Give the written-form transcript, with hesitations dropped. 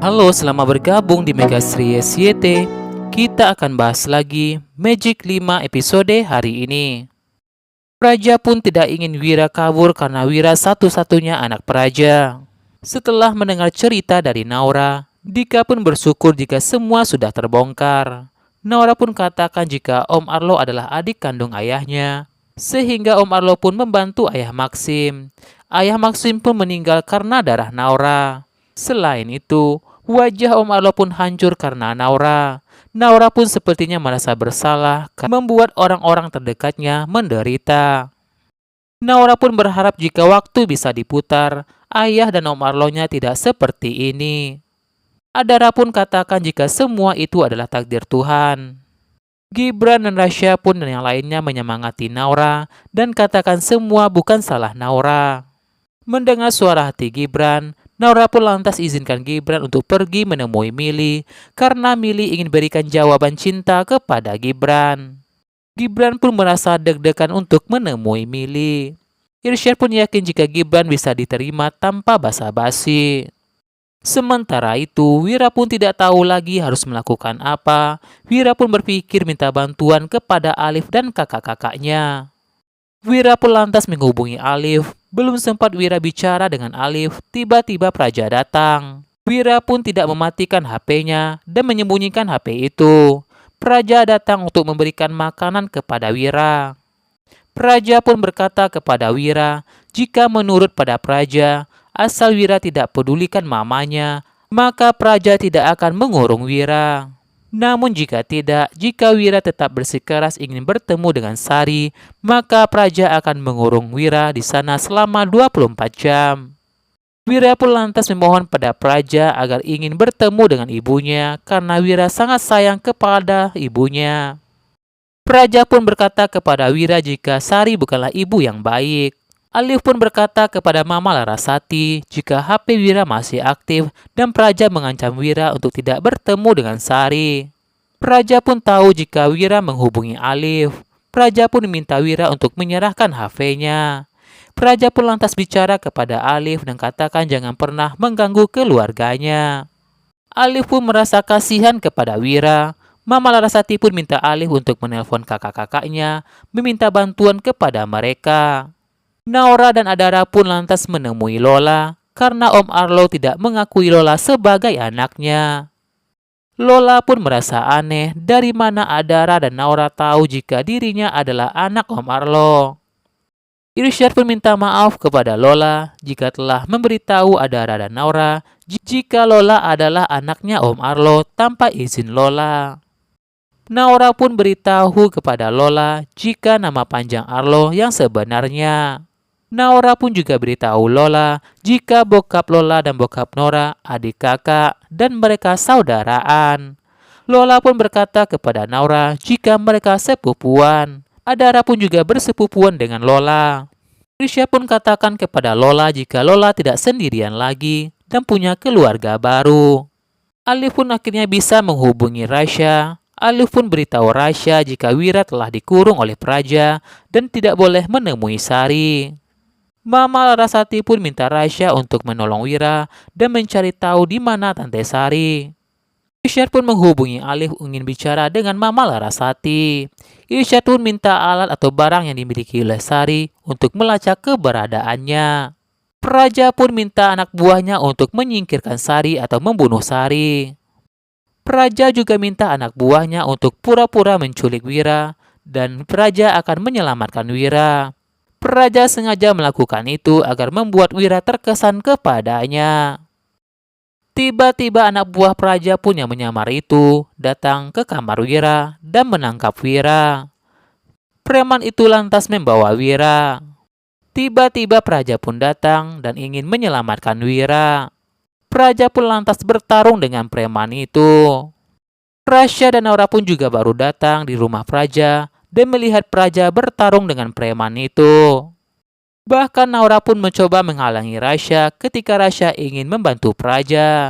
Halo, selamat bergabung di Mega Series YT. Kita akan bahas lagi Magic 5 episode hari ini. Praja pun tidak ingin Wira kabur karena Wira satu-satunya anak praja. Setelah mendengar cerita dari Naura, Dika pun bersyukur jika semua sudah terbongkar. Naura pun katakan jika Om Arlo adalah adik kandung ayahnya, sehingga Om Arlo pun membantu ayah Maxim. Ayah Maxim pun meninggal karena darah Naura. Selain itu, wajah Om Arlo pun hancur karena Naura. Naura pun sepertinya merasa bersalah karena membuat orang-orang terdekatnya menderita. Naura pun berharap jika waktu bisa diputar, ayah dan Om Arlo-nya tidak seperti ini. Adara pun katakan jika semua itu adalah takdir Tuhan. Gibran dan Rasya pun dan yang lainnya menyemangati Naura dan katakan semua bukan salah Naura. Mendengar suara hati Gibran, Naura pun lantas izinkan Gibran untuk pergi menemui Mili karena Mili ingin berikan jawaban cinta kepada Gibran. Gibran pun merasa deg-degan untuk menemui Mili. Irsyad pun yakin jika Gibran bisa diterima tanpa basa-basi. Sementara itu, Wira pun tidak tahu lagi harus melakukan apa. Wira pun berpikir minta bantuan kepada Alif dan kakak-kakaknya. Wira pun lantas menghubungi Alif. Belum sempat Wira bicara dengan Alif, tiba-tiba Praja datang. Wira pun tidak mematikan HP-nya dan menyembunyikan HP itu. Praja datang untuk memberikan makanan kepada Wira. Praja pun berkata kepada Wira, jika menurut pada Praja, asal Wira tidak pedulikan mamanya, maka Praja tidak akan mengurung Wira. Namun jika tidak, jika Wira tetap bersikeras ingin bertemu dengan Sari, maka Praja akan mengurung Wira di sana selama 24 jam. Wira pun lantas memohon pada Praja agar ingin bertemu dengan ibunya karena Wira sangat sayang kepada ibunya. Praja pun berkata kepada Wira jika Sari bukanlah ibu yang baik. Alif pun berkata kepada Mama Larasati jika HP Wira masih aktif dan Praja mengancam Wira untuk tidak bertemu dengan Sari. Praja pun tahu jika Wira menghubungi Alif. Praja pun meminta Wira untuk menyerahkan HP-nya. Praja pun lantas bicara kepada Alif dan katakan jangan pernah mengganggu keluarganya. Alif pun merasa kasihan kepada Wira. Mama Larasati pun minta Alif untuk menelpon kakak-kakaknya, meminta bantuan kepada mereka. Naura dan Adara pun lantas menemui Lola karena Om Arlo tidak mengakui Lola sebagai anaknya. Lola pun merasa aneh dari mana Adara dan Naura tahu jika dirinya adalah anak Om Arlo. Irsyad pun minta maaf kepada Lola jika telah memberitahu Adara dan Naura jika Lola adalah anaknya Om Arlo tanpa izin Lola. Naura pun beritahu kepada Lola jika nama panjang Arlo yang sebenarnya. Naura pun juga beritahu Lola jika bokap Lola dan bokap Nora adik kakak dan mereka saudaraan. Lola pun berkata kepada Naura jika mereka sepupuan. Adara pun juga bersepupuan dengan Lola. Risha pun katakan kepada Lola jika Lola tidak sendirian lagi dan punya keluarga baru. Alif pun akhirnya bisa menghubungi Rasya. Alif pun beritahu Rasya jika Wira telah dikurung oleh Praja dan tidak boleh menemui Sari. Mama Larasati pun minta Rasya untuk menolong Wira dan mencari tahu di mana Tante Sari. Irsyad pun menghubungi Alif ingin bicara dengan Mama Larasati. Irsyad pun minta alat atau barang yang dimiliki oleh Sari untuk melacak keberadaannya. Praja pun minta anak buahnya untuk menyingkirkan Sari atau membunuh Sari. Praja juga minta anak buahnya untuk pura-pura menculik Wira dan Praja akan menyelamatkan Wira. Praja sengaja melakukan itu agar membuat Wira terkesan kepadanya. Tiba-tiba anak buah Praja pun yang menyamar itu datang ke kamar Wira dan menangkap Wira. Preman itu lantas membawa Wira. Tiba-tiba Praja pun datang dan ingin menyelamatkan Wira. Praja pun lantas bertarung dengan preman itu. Rasya dan Naura pun juga baru datang di rumah Praja dan melihat Praja bertarung dengan preman itu. Bahkan Naura pun mencoba menghalangi Rasya ketika Rasya ingin membantu Praja.